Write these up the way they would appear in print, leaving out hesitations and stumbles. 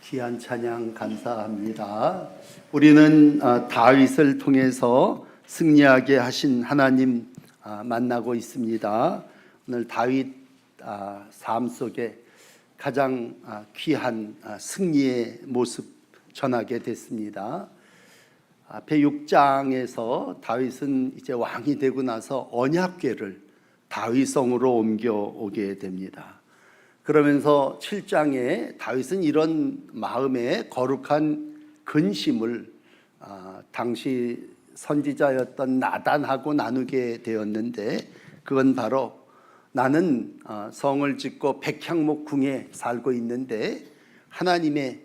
귀한 찬양 감사합니다. 우리는 다윗을 통해서 승리하게 하신 하나님 만나고 있습니다. 오늘 다윗 삶 속에 가장 귀한 승리의 모습 전하게 됐습니다. 앞에 6장에서 다윗은 이제 왕이 되고 나서 언약궤를 다윗성으로 옮겨오게 됩니다. 그러면서 7장에 다윗은 이런 마음의 거룩한 근심을 당시 선지자였던 나단하고 나누게 되었는데, 그건 바로 나는 성을 짓고 백향목 궁에 살고 있는데 하나님의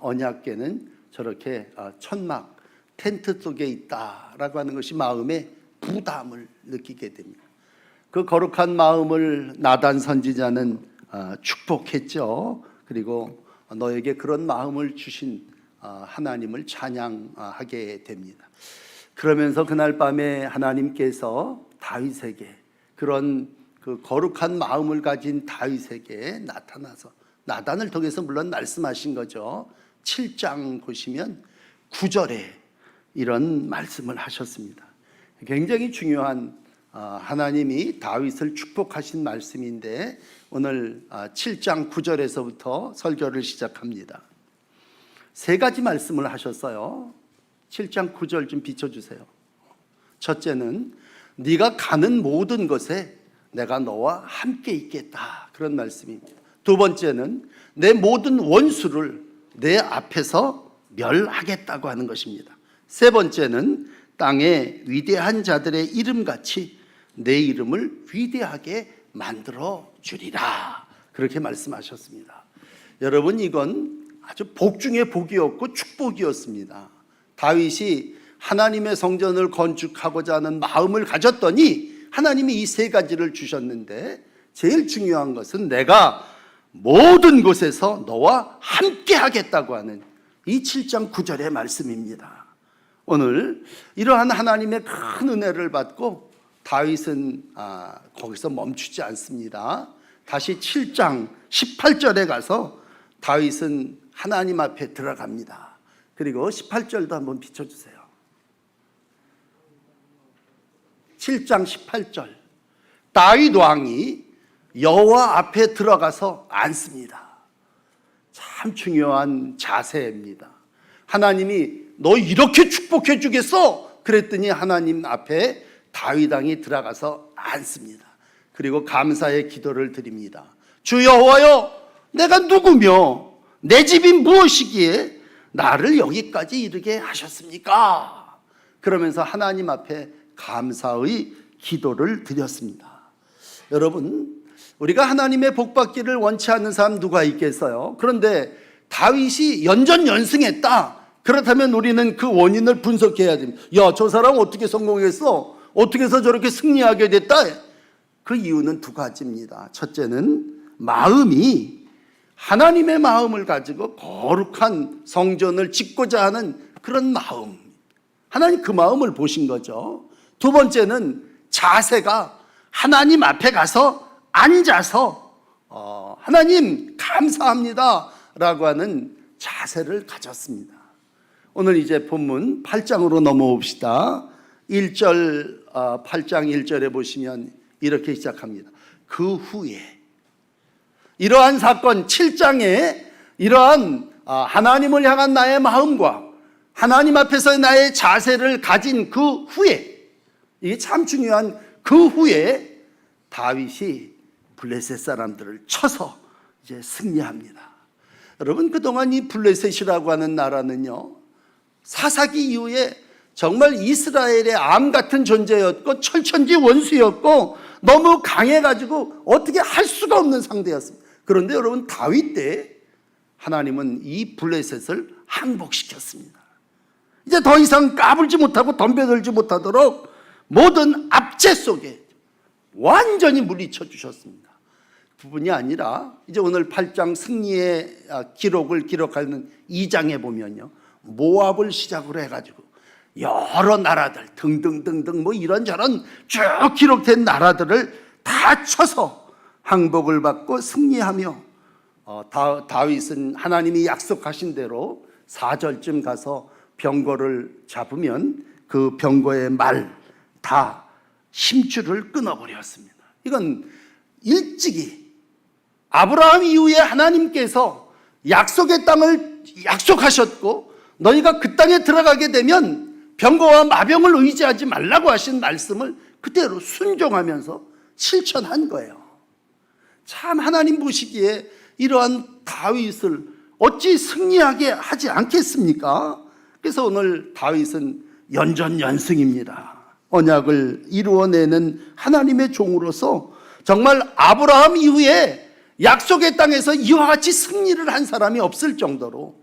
언약궤는 저렇게 천막 텐트 속에 있다라고 하는 것이 마음의 부담을 느끼게 됩니다. 그 거룩한 마음을 나단 선지자는 축복했죠. 그리고 너에게 그런 마음을 주신 하나님을 찬양하게 됩니다. 그러면서 그날 밤에 하나님께서 다윗에게 그런 그 거룩한 마음을 가진 다윗에게 나타나서 나단을 통해서 물론 말씀하신 거죠. 7장 보시면 9절에 이런 말씀을 하셨습니다. 굉장히 중요한 하나님이 다윗을 축복하신 말씀인데, 오늘 7장 9절에서부터 설교를 시작합니다. 세 가지 말씀을 하셨어요. 7장 9절 좀 비춰주세요. 첫째는 네가 가는 모든 곳에 내가 너와 함께 있겠다, 그런 말씀입니다. 두 번째는 내 모든 원수를 내 앞에서 멸하겠다고 하는 것입니다. 세 번째는 땅의 위대한 자들의 이름같이 내 이름을 위대하게 만들어 주리라, 그렇게 말씀하셨습니다. 여러분, 이건 아주 복 중에 복이었고 축복이었습니다. 다윗이 하나님의 성전을 건축하고자 하는 마음을 가졌더니 하나님이 이 세 가지를 주셨는데, 제일 중요한 것은 내가 모든 곳에서 너와 함께 하겠다고 하는 이 7장 9절의 말씀입니다. 오늘 이러한 하나님의 큰 은혜를 받고 다윗은 거기서 멈추지 않습니다. 다시 7장 18절에 가서 다윗은 하나님 앞에 들어갑니다. 그리고 18절도 한번 비춰주세요. 7장 18절, 다윗 왕이 여호와 앞에 들어가서 앉습니다. 참 중요한 자세입니다. 하나님이 너 이렇게 축복해 주겠어? 그랬더니 하나님 앞에 다윗 왕이 들어가서 앉습니다. 그리고 감사의 기도를 드립니다. 주 여호와여, 내가 누구며 내 집이 무엇이기에 나를 여기까지 이르게 하셨습니까? 그러면서 하나님 앞에 감사의 기도를 드렸습니다. 여러분, 우리가 하나님의 복 받기를 원치 않는 사람 누가 있겠어요? 그런데 다윗이 연전연승했다. 그렇다면 우리는 그 원인을 분석해야 됩니다. 야, 저 사람 어떻게 성공했어? 어떻게 해서 저렇게 승리하게 됐다? 그 이유는 두 가지입니다. 첫째는 마음이 하나님의 마음을 가지고 거룩한 성전을 짓고자 하는 그런 마음, 하나님 그 마음을 보신 거죠. 두 번째는 자세가 하나님 앞에 가서 앉아서 하나님 감사합니다 라고 하는 자세를 가졌습니다. 오늘 이제 본문 8장으로 넘어옵시다. 8장 1절에 보시면 이렇게 시작합니다. 그 후에, 이러한 사건 7장에 이러한 하나님을 향한 나의 마음과 하나님 앞에서 나의 자세를 가진 그 후에, 이게 참 중요한 그 후에 다윗이 블레셋 사람들을 쳐서 이제 승리합니다. 여러분, 그동안 이 블레셋이라고 하는 나라는요, 사사기 이후에 정말 이스라엘의 암 같은 존재였고 철천지 원수였고 너무 강해가지고 어떻게 할 수가 없는 상대였습니다. 그런데 여러분, 다윗 때 하나님은 이 블레셋을 항복시켰습니다. 이제 더 이상 까불지 못하고 덤벼들지 못하도록 모든 압제 속에 완전히 물리쳐 주셨습니다. 그뿐이 아니라 이제 오늘 8장 승리의 기록을 기록하는 2장에 보면요, 모압을 시작으로 해가지고 여러 나라들 등등등등 뭐 이런저런 쭉 기록된 나라들을 다 쳐서 항복을 받고 승리하며 다윗은 하나님이 약속하신 대로 4절쯤 가서 병거를 잡으면 그 병거의 말 다 심줄을 끊어버렸습니다. 이건 일찍이 아브라함 이후에 하나님께서 약속의 땅을 약속하셨고 너희가 그 땅에 들어가게 되면 병거와 마병을 의지하지 말라고 하신 말씀을 그대로 순종하면서 실천한 거예요. 참 하나님 보시기에 이러한 다윗을 어찌 승리하게 하지 않겠습니까? 그래서 오늘 다윗은 연전연승입니다. 언약을 이루어내는 하나님의 종으로서 정말 아브라함 이후에 약속의 땅에서 이와 같이 승리를 한 사람이 없을 정도로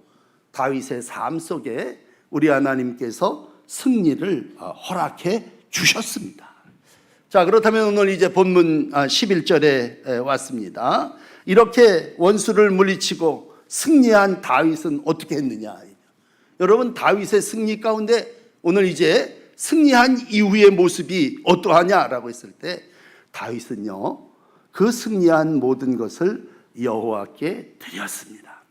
다윗의 삶 속에 우리 하나님께서 승리를 허락해 주셨습니다. 자, 그렇다면 오늘 이제 본문 11절에 왔습니다. 이렇게 원수를 물리치고 승리한 다윗은 어떻게 했느냐? 여러분, 다윗의 승리 가운데 오늘 이제 승리한 이후의 모습이 어떠하냐라고 했을 때 다윗은요, 그 승리한 모든 것을 여호와께 드렸습니다.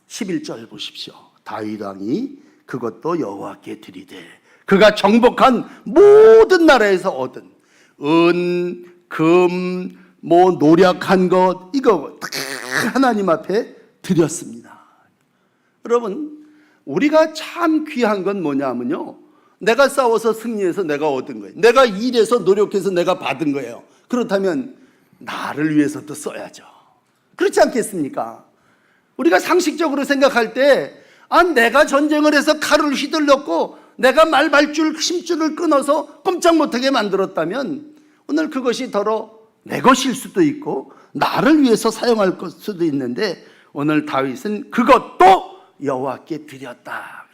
11절 보십시오. 다윗 왕이 그것도 여호와께 드리되 그가 정복한 모든 나라에서 얻은 은, 금, 노력한 것 이거 다 하나님 앞에 드렸습니다. 여러분, 우리가 참 귀한 건 뭐냐면요, 내가 싸워서 승리해서 내가 얻은 거예요. 내가 일해서 노력해서 내가 받은 거예요. 그렇다면 나를 위해서도 써야죠. 그렇지 않겠습니까? 우리가 상식적으로 생각할 때 내가 전쟁을 해서 칼을 휘둘렀고 내가 말발줄 심줄을 끊어서 꼼짝 못하게 만들었다면 오늘 그것이 더러 내 것일 수도 있고 나를 위해서 사용할 수도 있는데 오늘 다윗은 그것도 여호와께 드렸다.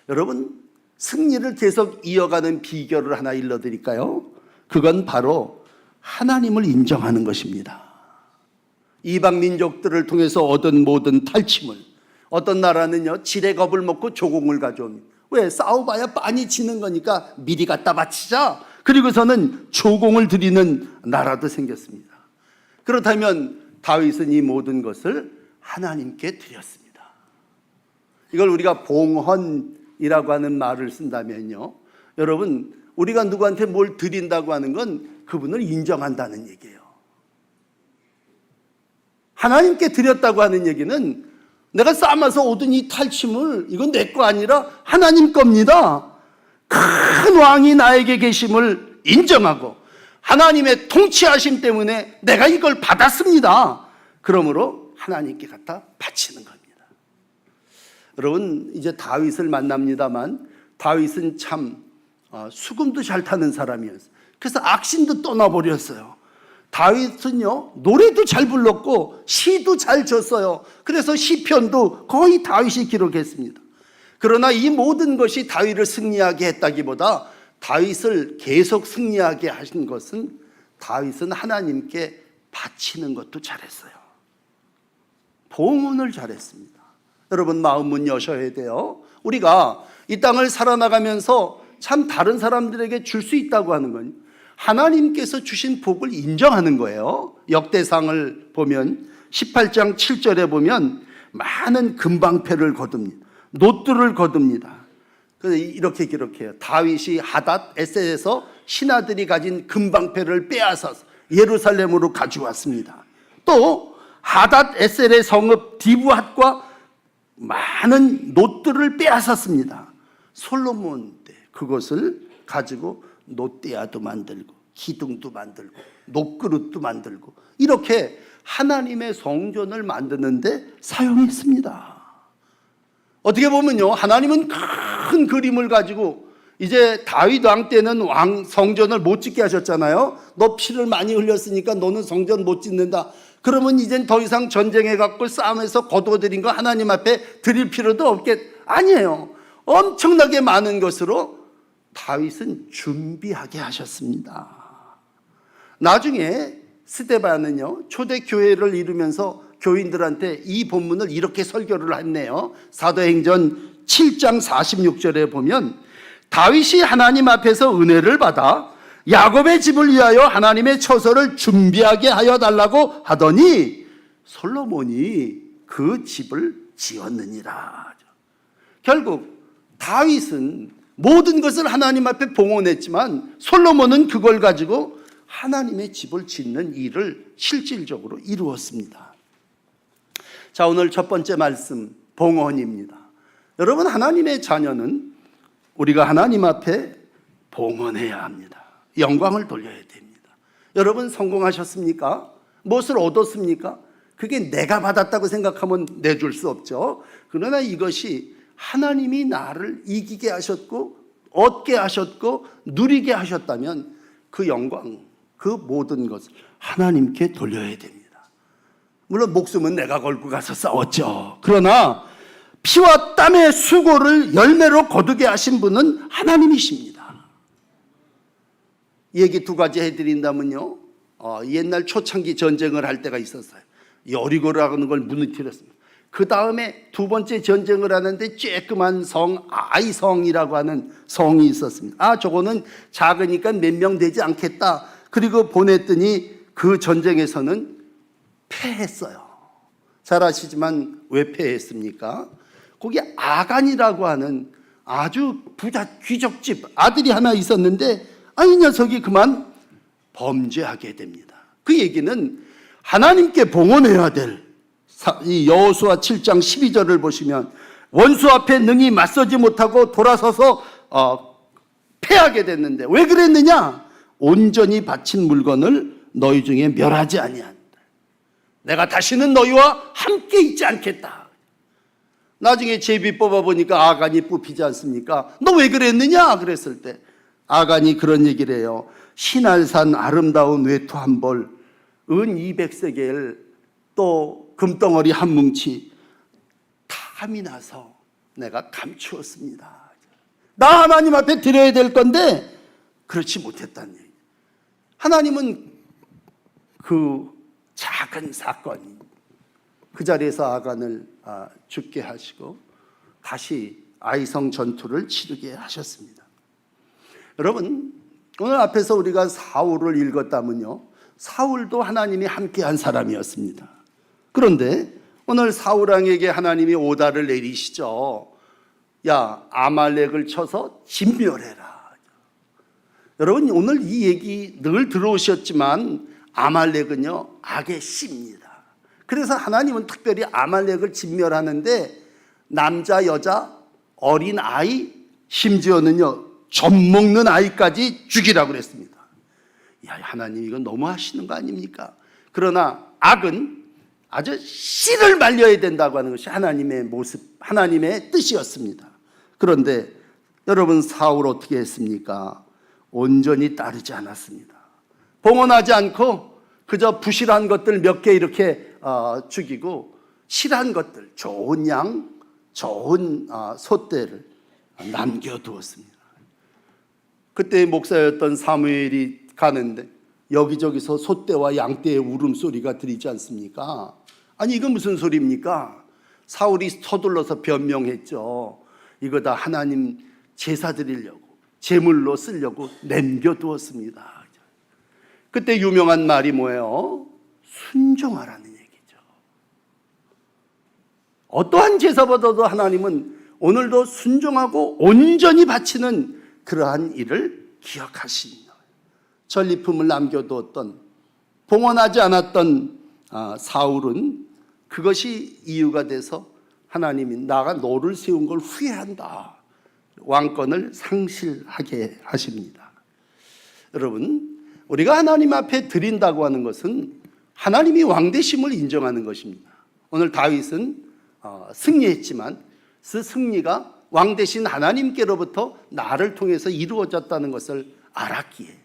여러분, 승리를 계속 이어가는 비결을 하나 일러드릴까요? 그건 바로 하나님을 인정하는 것입니다. 이방 민족들을 통해서 얻은 모든 탈취물, 어떤 나라는요 지레 겁을 먹고 조공을 가져옵니다. 왜? 싸워봐야 빤히 지는 거니까 미리 갖다 바치자. 그리고서는 조공을 드리는 나라도 생겼습니다. 그렇다면 다윗은 이 모든 것을 하나님께 드렸습니다. 이걸 우리가 봉헌이라고 하는 말을 쓴다면요, 여러분, 우리가 누구한테 뭘 드린다고 하는 건 그분을 인정한다는 얘기예요. 하나님께 드렸다고 하는 얘기는 내가 삶아서 얻은 이 탈취물, 이건 내 거 아니라 하나님 겁니다. 큰 왕이 나에게 계심을 인정하고 하나님의 통치하심 때문에 내가 이걸 받았습니다. 그러므로 하나님께 갖다 바치는 겁니다. 여러분, 이제 다윗을 만납니다만 다윗은 참 수금도 잘 타는 사람이었어요. 그래서 악신도 떠나버렸어요. 다윗은요 노래도 잘 불렀고 시도 잘 졌어요. 그래서 시편도 거의 다윗이 기록했습니다. 그러나 이 모든 것이 다윗을 승리하게 했다기보다 다윗을 계속 승리하게 하신 것은 다윗은 하나님께 바치는 것도 잘했어요. 봉헌을 잘했습니다. 여러분, 마음 문 여셔야 돼요. 우리가 이 땅을 살아나가면서 참 다른 사람들에게 줄 수 있다고 하는 건 하나님께서 주신 복을 인정하는 거예요. 역대상을 보면 18장 7절에 보면 많은 금방패를 거둡니다. 놋들을 거둡니다. 그래서 이렇게 기록해요. 다윗이 하닷 에셀에서 신하들이 가진 금방패를 빼앗아서 예루살렘으로 가져왔습니다. 또 하닷 에셀의 성읍 디브핫과 많은 놋들을 빼앗았습니다. 솔로몬 때 그것을 가지고 놋대야도 만들고 기둥도 만들고 놋그릇도 만들고 이렇게 하나님의 성전을 만드는데 사용했습니다. 어떻게 보면요, 하나님은 큰 그림을 가지고 이제 다윗 왕 때는 왕 성전을 못 짓게 하셨잖아요. 너 피를 많이 흘렸으니까 너는 성전 못 짓는다. 그러면 이젠 더 이상 전쟁해 갖고 싸움에서 거두어들인 거 하나님 앞에 드릴 필요도 없겠. 아니에요. 엄청나게 많은 것으로 다윗은 준비하게 하셨습니다. 나중에 스데반은요 초대교회를 이루면서 교인들한테 이 본문을 이렇게 설교를 했네요. 사도행전 7장 46절에 보면 다윗이 하나님 앞에서 은혜를 받아 야곱의 집을 위하여 하나님의 처소를 준비하게 하여 달라고 하더니 솔로몬이 그 집을 지었느니라. 결국 다윗은 모든 것을 하나님 앞에 봉헌했지만 솔로몬은 그걸 가지고 하나님의 집을 짓는 일을 실질적으로 이루었습니다. 자, 오늘 첫 번째 말씀, 봉헌입니다. 여러분, 하나님의 자녀는 우리가 하나님 앞에 봉헌해야 합니다. 영광을 돌려야 됩니다. 여러분, 성공하셨습니까? 무엇을 얻었습니까? 그게 내가 받았다고 생각하면 내줄 수 없죠. 그러나 이것이 하나님이 나를 이기게 하셨고 얻게 하셨고 누리게 하셨다면 그 영광, 그 모든 것을 하나님께 돌려야 됩니다. 물론 목숨은 내가 걸고 가서 싸웠죠. 그러나 피와 땀의 수고를 열매로 거두게 하신 분은 하나님이십니다. 얘기 두 가지 해드린다면요, 옛날 초창기 전쟁을 할 때가 있었어요. 여리고라는 걸 무너뜨렸습니다. 그 다음에 두 번째 전쟁을 하는데 쬐끄만 성 아이성이라고 하는 성이 있었습니다. 저거는 작으니까 몇 명 되지 않겠다. 그리고 보냈더니 그 전쟁에서는 패했어요. 잘 아시지만 왜 패했습니까? 거기 아간이라고 하는 아주 부자 귀족집 아들이 하나 있었는데 이 녀석이 그만 범죄하게 됩니다. 그 얘기는 하나님께 봉헌해야 될 이 여호수아 7장 12절을 보시면 원수 앞에 능히 맞서지 못하고 돌아서서 패하게 됐는데 왜 그랬느냐? 온전히 바친 물건을 너희 중에 멸하지 아니한다. 내가 다시는 너희와 함께 있지 않겠다. 나중에 제비 뽑아보니까 아간이 뽑히지 않습니까? 너 왜 그랬느냐? 그랬을 때 아간이 그런 얘기를 해요. 신할산 아름다운 외투 한 벌, 은 200세겔, 또 금덩어리 한 뭉치, 탐이 나서 내가 감추었습니다. 나 하나님 앞에 드려야 될 건데 그렇지 못했다는 얘기. 하나님은 그 작은 사건, 그 자리에서 아간을 죽게 하시고 다시 아이성 전투를 치르게 하셨습니다. 여러분, 오늘 앞에서 우리가 사울을 읽었다면요, 사울도 하나님이 함께한 사람이었습니다. 그런데 오늘 사울 왕에게 하나님이 오다를 내리시죠. 야, 아말렉을 쳐서 진멸해라. 여러분, 오늘 이 얘기 늘 들어오셨지만 아말렉은요, 악의 씨입니다. 그래서 하나님은 특별히 아말렉을 진멸하는데 남자, 여자, 어린 아이, 심지어는요 젖 먹는 아이까지 죽이라고 그랬습니다. 야, 하나님 이건 너무 하시는 거 아닙니까? 그러나 악은 아주 씨를 말려야 된다고 하는 것이 하나님의 모습, 하나님의 뜻이었습니다. 그런데 여러분, 사울 어떻게 했습니까? 온전히 따르지 않았습니다. 봉헌하지 않고 그저 부실한 것들 몇 개 이렇게 죽이고 실한 것들, 좋은 양, 좋은 소떼를 남겨두었습니다. 그때 목사였던 사무엘이 가는데 여기저기서 소떼와 양떼의 울음소리가 들리지 않습니까? 아니, 이건 무슨 소리입니까? 사울이 서둘러서 변명했죠. 이거 다 하나님 제사 드리려고, 제물로 쓰려고 남겨두었습니다. 그때 유명한 말이 뭐예요? 순종하라는 얘기죠. 어떠한 제사보다도 하나님은 오늘도 순종하고 온전히 바치는 그러한 일을 기억하십니다. 전리품을 남겨두었던, 봉헌하지 않았던 사울은 그것이 이유가 돼서 하나님이 나가 너를 세운 걸 후회한다, 왕권을 상실하게 하십니다. 여러분, 우리가 하나님 앞에 드린다고 하는 것은 하나님이 왕되심을 인정하는 것입니다. 오늘 다윗은 승리했지만 그 승리가 왕되신 하나님께로부터 나를 통해서 이루어졌다는 것을 알았기에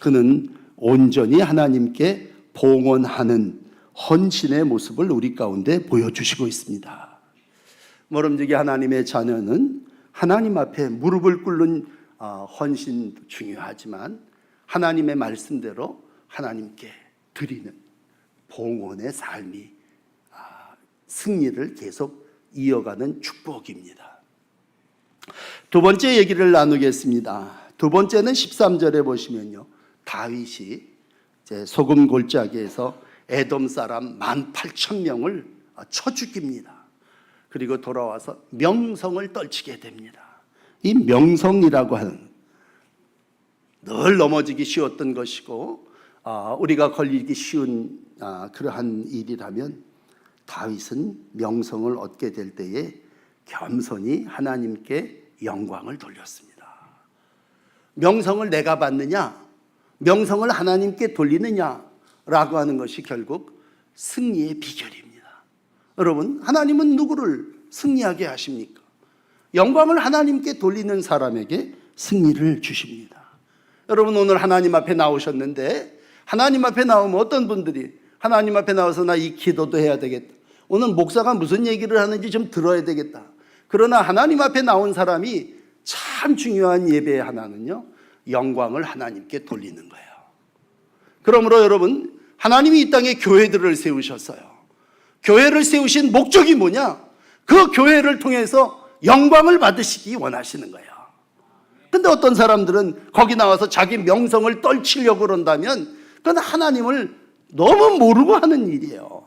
그는 온전히 하나님께 봉헌하는 헌신의 모습을 우리 가운데 보여주시고 있습니다. 모름지기 하나님의 자녀는 하나님 앞에 무릎을 꿇는 헌신도 중요하지만 하나님의 말씀대로 하나님께 드리는 봉헌의 삶이 승리를 계속 이어가는 축복입니다. 두 번째 얘기를 나누겠습니다. 두 번째는 13절에 보시면요, 다윗이 이제 소금 골짜기에서 에돔 사람 18,000명을 쳐 죽입니다. 그리고 돌아와서 명성을 떨치게 됩니다. 이 명성이라고 하는 늘 넘어지기 쉬웠던 것이고 우리가 걸리기 쉬운 그러한 일이라면 다윗은 명성을 얻게 될 때에 겸손히 하나님께 영광을 돌렸습니다. 명성을 내가 받느냐, 명성을 하나님께 돌리느냐라고 하는 것이 결국 승리의 비결입니다. 여러분, 하나님은 누구를 승리하게 하십니까? 영광을 하나님께 돌리는 사람에게 승리를 주십니다. 여러분, 오늘 하나님 앞에 나오셨는데 하나님 앞에 나오면 어떤 분들이 하나님 앞에 나와서 나 이 기도도 해야 되겠다, 오늘 목사가 무슨 얘기를 하는지 좀 들어야 되겠다. 그러나 하나님 앞에 나온 사람이 참 중요한 예배의 하나는요, 영광을 하나님께 돌리는 거예요. 그러므로 여러분, 하나님이 이 땅에 교회들을 세우셨어요. 교회를 세우신 목적이 뭐냐? 그 교회를 통해서 영광을 받으시기 원하시는 거예요. 근데 어떤 사람들은 거기 나와서 자기 명성을 떨치려고 그런다면 그건 하나님을 너무 모르고 하는 일이에요.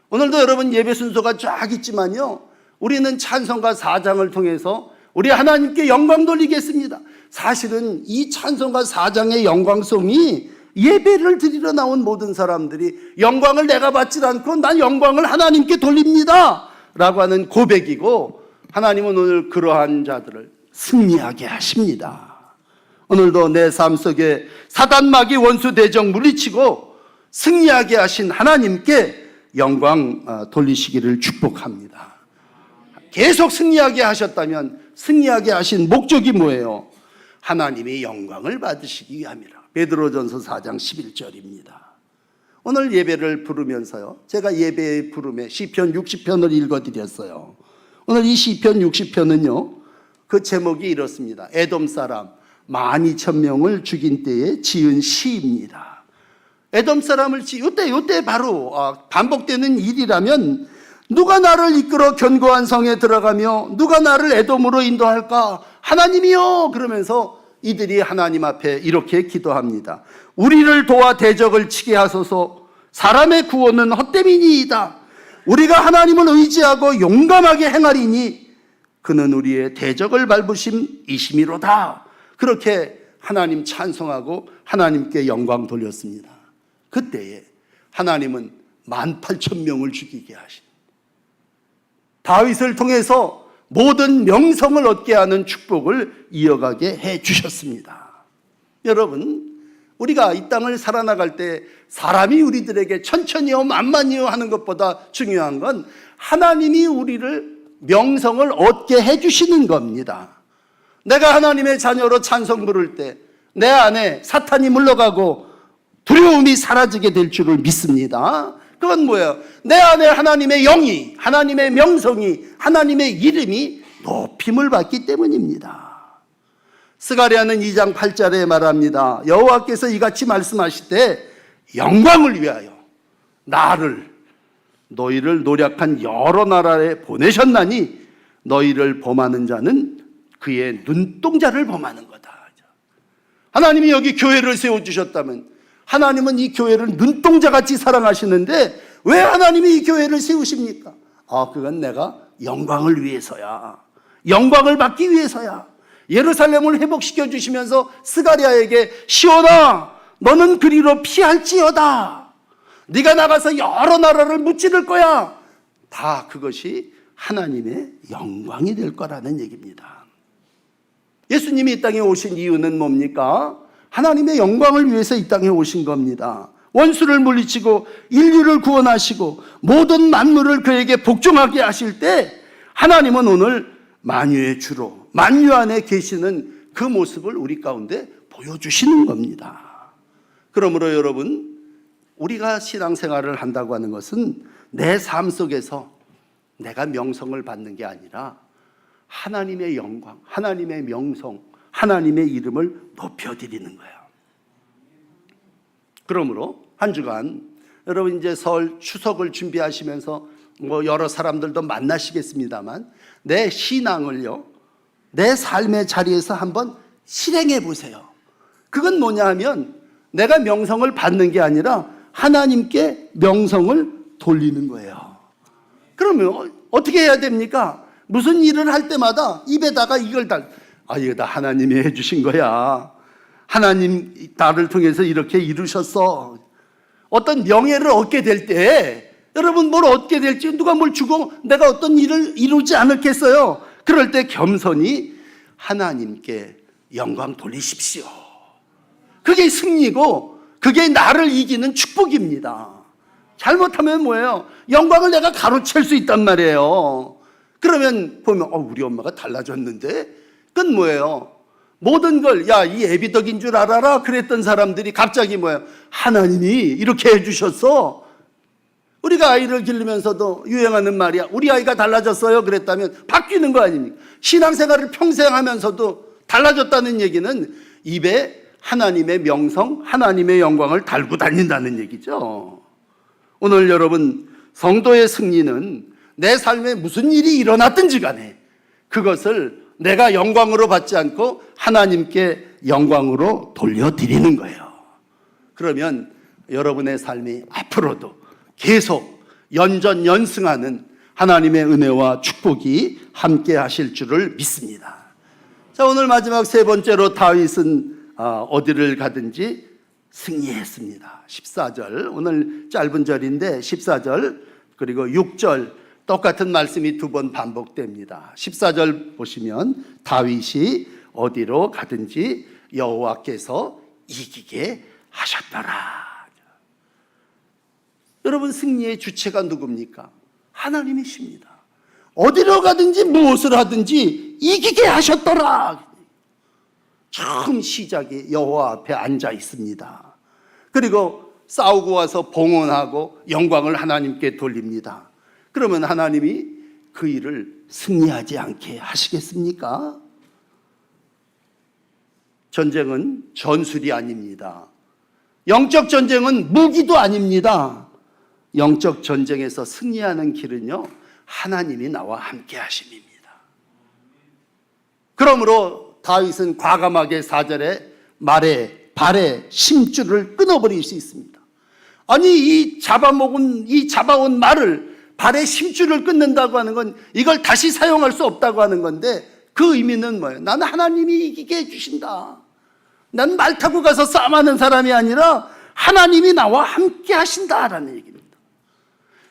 오늘도 여러분 예배 순서가 쫙 있지만요, 우리는 찬송가 4장을 통해서 우리 하나님께 영광 돌리겠습니다. 사실은 이 찬송가 4장의 영광송이 예배를 드리러 나온 모든 사람들이 영광을 내가 받지 않고 난 영광을 하나님께 돌립니다 라고 하는 고백이고, 하나님은 오늘 그러한 자들을 승리하게 하십니다. 오늘도 내 삶 속에 사단 마귀 원수 대적 물리치고 승리하게 하신 하나님께 영광 돌리시기를 축복합니다. 계속 승리하게 하셨다면 승리하게 하신 목적이 뭐예요? 하나님이 영광을 받으시기 위함이라. 베드로전서 4장 11절입니다. 오늘 예배를 부르면서요, 제가 예배의 부름에 시편 60편을 읽어드렸어요. 오늘 이 시편 60편은요, 그 제목이 이렇습니다. 에돔 사람 12,000명을 죽인 때에 지은 시입니다. 에돔 사람을 요때 바로 반복되는 일이라면 누가 나를 이끌어 견고한 성에 들어가며 누가 나를 에돔으로 인도할까? 하나님이요. 그러면서 이들이 하나님 앞에 이렇게 기도합니다. 우리를 도와 대적을 치게 하소서. 사람의 구원은 헛됨이니이다. 우리가 하나님을 의지하고 용감하게 행하리니 그는 우리의 대적을 밟으심이심이로다. 그렇게 하나님 찬송하고 하나님께 영광 돌렸습니다. 그때에 하나님은 18,000명을 죽이게 하신, 다윗을 통해서 모든 명성을 얻게 하는 축복을 이어가게 해 주셨습니다. 여러분, 우리가 이 땅을 살아나갈 때 사람이 우리들에게 천천히요 만만히요 하는 것보다 중요한 건 하나님이 우리를 명성을 얻게 해 주시는 겁니다. 내가 하나님의 자녀로 찬송 부를 때 내 안에 사탄이 물러가고 두려움이 사라지게 될 줄을 믿습니다. 그건 뭐예요? 내 안에 하나님의 영이, 하나님의 명성이, 하나님의 이름이 높임을 받기 때문입니다. 스가랴는 2장 8절에 말합니다. 여호와께서 이같이 말씀하실 때 영광을 위하여 너희를 노력한 여러 나라에 보내셨나니 너희를 범하는 자는 그의 눈동자를 범하는 거다. 하나님이 여기 교회를 세워주셨다면 하나님은 이 교회를 눈동자같이 사랑하시는데 왜 하나님이 이 교회를 세우십니까? 그건 내가 영광을 위해서야. 영광을 받기 위해서야. 예루살렘을 회복시켜 주시면서 스가랴에게 시온아 너는 그리로 피할지어다. 네가 나가서 여러 나라를 무찌를 거야. 다 그것이 하나님의 영광이 될 거라는 얘기입니다. 예수님이 이 땅에 오신 이유는 뭡니까? 하나님의 영광을 위해서 이 땅에 오신 겁니다. 원수를 물리치고 인류를 구원하시고 모든 만물을 그에게 복종하게 하실 때 하나님은 오늘 만유의 주로 만유 안에 계시는 그 모습을 우리 가운데 보여주시는 겁니다. 그러므로 여러분, 우리가 신앙생활을 한다고 하는 것은 내 삶 속에서 내가 명성을 받는 게 아니라 하나님의 영광, 하나님의 명성, 하나님의 이름을 높여드리는 거예요. 그러므로 한 주간 여러분 이제 설 추석을 준비하시면서 여러 사람들도 만나시겠습니다만 내 신앙을요, 내 삶의 자리에서 한번 실행해 보세요. 그건 뭐냐 하면 내가 명성을 받는 게 아니라 하나님께 명성을 돌리는 거예요. 그러면 어떻게 해야 됩니까? 무슨 일을 할 때마다 입에다가 이걸 이거 다 하나님이 해주신 거야. 하나님 나를 통해서 이렇게 이루셨어. 어떤 명예를 얻게 될 때 여러분 뭘 얻게 될지 누가 뭘 주고 내가 어떤 일을 이루지 않을겠어요? 그럴 때 겸손히 하나님께 영광 돌리십시오. 그게 승리고 그게 나를 이기는 축복입니다. 잘못하면 뭐예요? 영광을 내가 가로챌 수 있단 말이에요. 그러면 보면 우리 엄마가 달라졌는데 그건 뭐예요? 모든 걸 이 애비덕인 줄 알아라 그랬던 사람들이 갑자기 뭐예요? 하나님이 이렇게 해주셨어. 우리가 아이를 기르면서도 유행하는 말이야. 우리 아이가 달라졌어요 그랬다면 바뀌는 거 아닙니까? 신앙생활을 평생 하면서도 달라졌다는 얘기는 입에 하나님의 명성, 하나님의 영광을 달고 다닌다는 얘기죠. 오늘 여러분 성도의 승리는 내 삶에 무슨 일이 일어났든지 간에 그것을 내가 영광으로 받지 않고 하나님께 영광으로 돌려드리는 거예요. 그러면 여러분의 삶이 앞으로도 계속 연전연승하는 하나님의 은혜와 축복이 함께 하실 줄을 믿습니다. 자, 오늘 마지막 세 번째로 다윗은 어디를 가든지 승리했습니다. 14절, 오늘 짧은 절인데 14절 그리고 6절 똑같은 말씀이 두 번 반복됩니다. 14절 보시면 다윗이 어디로 가든지 여호와께서 이기게 하셨더라. 여러분 승리의 주체가 누굽니까? 하나님이십니다. 어디로 가든지 무엇을 하든지 이기게 하셨더라. 처음 시작이 여호와 앞에 앉아 있습니다. 그리고 싸우고 와서 봉헌하고 영광을 하나님께 돌립니다. 그러면 하나님이 그 일을 승리하지 않게 하시겠습니까? 전쟁은 전술이 아닙니다. 영적 전쟁은 무기도 아닙니다. 영적 전쟁에서 승리하는 길은요, 하나님이 나와 함께 하심입니다. 그러므로 다윗은 과감하게 4절에 발에 심줄을 끊어버릴 수 있습니다. 아니 이 잡아온 말을 발에 심줄을 끊는다고 하는 건 이걸 다시 사용할 수 없다고 하는 건데 그 의미는 뭐예요? 나는 하나님이 이기게 해주신다. 난 말 타고 가서 싸움하는 사람이 아니라 하나님이 나와 함께 하신다라는 얘기입니다.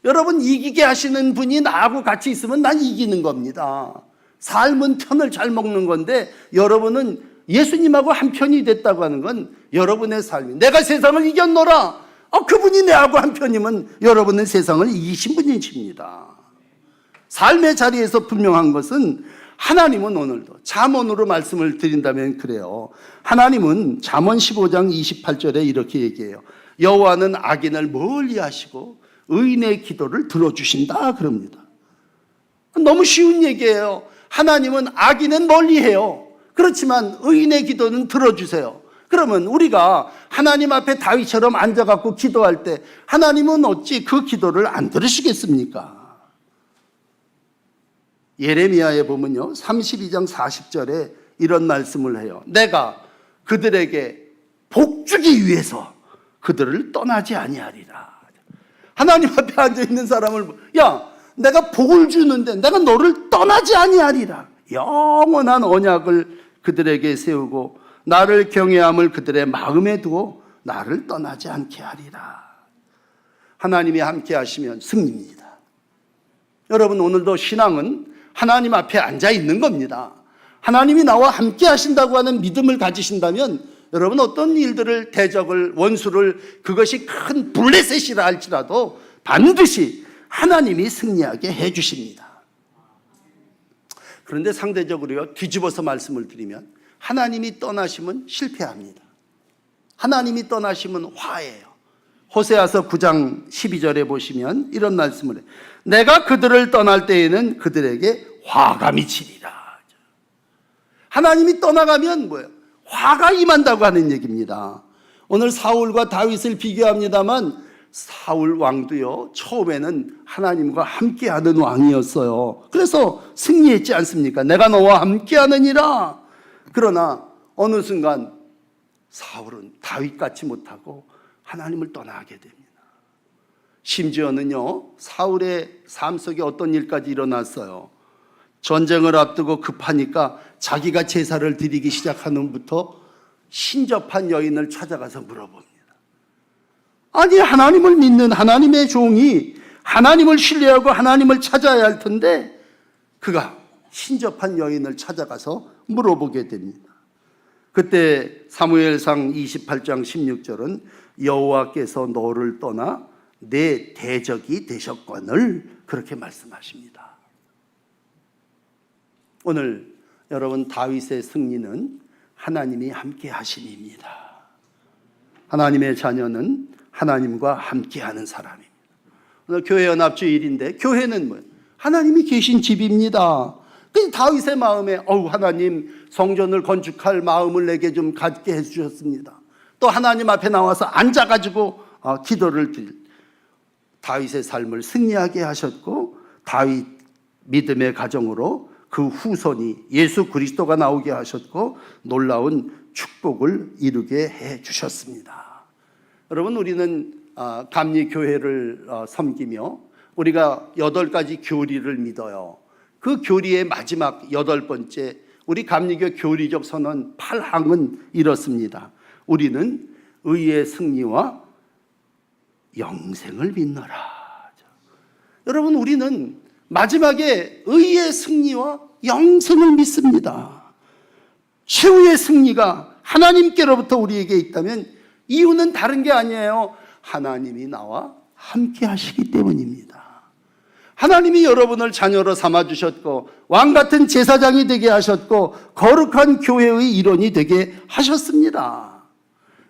여러분 이기게 하시는 분이 나하고 같이 있으면 난 이기는 겁니다. 삶은 편을 잘 먹는 건데 여러분은 예수님하고 한 편이 됐다고 하는 건 여러분의 삶이 내가 세상을 이겼노라. 그분이 내하고 한 편이면 여러분은 세상을 이기신 분이십니다. 삶의 자리에서 분명한 것은 하나님은 오늘도 잠언으로 말씀을 드린다면 그래요. 하나님은 잠언 15장 28절에 이렇게 얘기해요. 여호와는 악인을 멀리 하시고 의인의 기도를 들어주신다 그럽니다. 너무 쉬운 얘기예요. 하나님은 악인은 멀리해요. 그렇지만 의인의 기도는 들어주세요. 그러면 우리가 하나님 앞에 다윗처럼 앉아갖고 기도할 때 하나님은 어찌 그 기도를 안 들으시겠습니까? 예레미야에 보면요 32장 40절에 이런 말씀을 해요. 내가 그들에게 복주기 위해서 그들을 떠나지 아니하리라. 하나님 앞에 앉아있는 사람을 내가 복을 주는데 내가 너를 떠나지 아니하리라. 영원한 언약을 그들에게 세우고 나를 경외함을 그들의 마음에 두고 나를 떠나지 않게 하리라. 하나님이 함께 하시면 승리입니다. 여러분 오늘도 신앙은 하나님 앞에 앉아 있는 겁니다. 하나님이 나와 함께 하신다고 하는 믿음을 가지신다면 여러분 어떤 일들을 대적을 원수를 그것이 큰 블레셋이라 할지라도 반드시 하나님이 승리하게 해주십니다. 그런데 상대적으로요 뒤집어서 말씀을 드리면 하나님이 떠나시면 실패합니다. 하나님이 떠나시면 화해예요. 호세아서 9장 12절에 보시면 이런 말씀을 해요. 내가 그들을 떠날 때에는 그들에게 화가 미치리라. 하나님이 떠나가면 뭐예요? 화가 임한다고 하는 얘기입니다. 오늘 사울과 다윗을 비교합니다만 사울 왕도요 처음에는 하나님과 함께하는 왕이었어요. 그래서 승리했지 않습니까? 내가 너와 함께하느니라. 그러나 어느 순간 사울은 다윗같이 못하고 하나님을 떠나게 됩니다. 심지어는요, 사울의 삶 속에 어떤 일까지 일어났어요. 전쟁을 앞두고 급하니까 자기가 제사를 드리기 시작하는 후부터 신접한 여인을 찾아가서 물어봅니다. 아니, 하나님을 믿는 하나님의 종이 하나님을 신뢰하고 하나님을 찾아야 할 텐데 그가 신접한 여인을 찾아가서 물어보게 됩니다. 그때 사무엘상 28장 16절은 여호와께서 너를 떠나 내 대적이 되셨거늘 그렇게 말씀하십니다. 오늘 여러분, 다윗의 승리는 하나님이 함께 하심입니다. 하나님의 자녀는 하나님과 함께하는 사람입니다. 오늘 교회 연합주일인데 교회는 뭐예요? 하나님이 계신 집입니다. 그 다윗의 마음에 하나님 성전을 건축할 마음을 내게 좀 갖게 해주셨습니다. 또 하나님 앞에 나와서 앉아가지고 기도를 드릴 다윗의 삶을 승리하게 하셨고, 다윗 믿음의 가정으로 그 후손이 예수 그리스도가 나오게 하셨고 놀라운 축복을 이루게 해주셨습니다. 여러분, 우리는 감리교회를 섬기며 우리가 8가지 교리를 믿어요. 그 교리의 마지막 8번째 우리 감리교 교리적 선언 8항은 이렇습니다. 우리는 의의 승리와 영생을 믿노라. 여러분, 우리는 마지막에 의의 승리와 영생을 믿습니다. 최후의 승리가 하나님께로부터 우리에게 있다면 이유는 다른 게 아니에요. 하나님이 나와 함께 하시기 때문입니다. 하나님이 여러분을 자녀로 삼아주셨고 왕같은 제사장이 되게 하셨고 거룩한 교회의 일원이 되게 하셨습니다.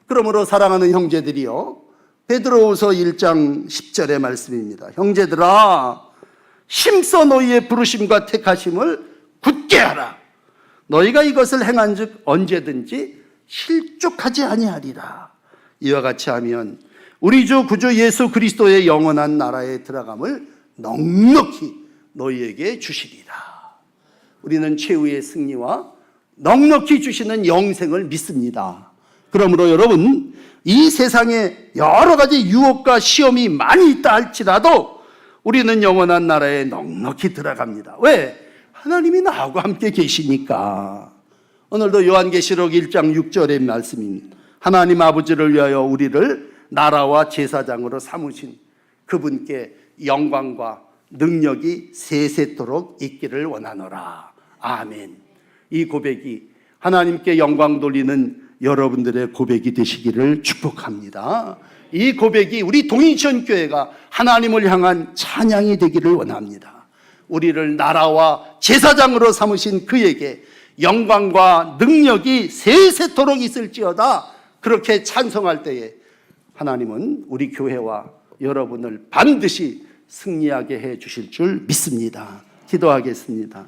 그러므로 사랑하는 형제들이요, 베드로후서 1장 10절의 말씀입니다. 형제들아, 힘써 너희의 부르심과 택하심을 굳게 하라. 너희가 이것을 행한즉 언제든지 실족하지 아니하리라. 이와 같이 하면 우리 주 구주 예수 그리스도의 영원한 나라에 들어감을 넉넉히 너희에게 주시리라. 우리는 최후의 승리와 넉넉히 주시는 영생을 믿습니다. 그러므로 여러분, 이 세상에 여러 가지 유혹과 시험이 많이 있다 할지라도 우리는 영원한 나라에 넉넉히 들어갑니다. 왜? 하나님이 나하고 함께 계시니까. 오늘도 요한계시록 1장 6절의 말씀입니다. 하나님 아버지를 위하여 우리를 나라와 제사장으로 삼으신 그분께 영광과 능력이 세세토록 있기를 원하노라. 아멘. 이 고백이 하나님께 영광 돌리는 여러분들의 고백이 되시기를 축복합니다. 이 고백이 우리 동인천교회가 하나님을 향한 찬양이 되기를 원합니다. 우리를 나라와 제사장으로 삼으신 그에게 영광과 능력이 세세토록 있을지어다. 그렇게 찬송할 때에 하나님은 우리 교회와 여러분을 반드시 승리하게 해 주실 줄 믿습니다. 기도하겠습니다.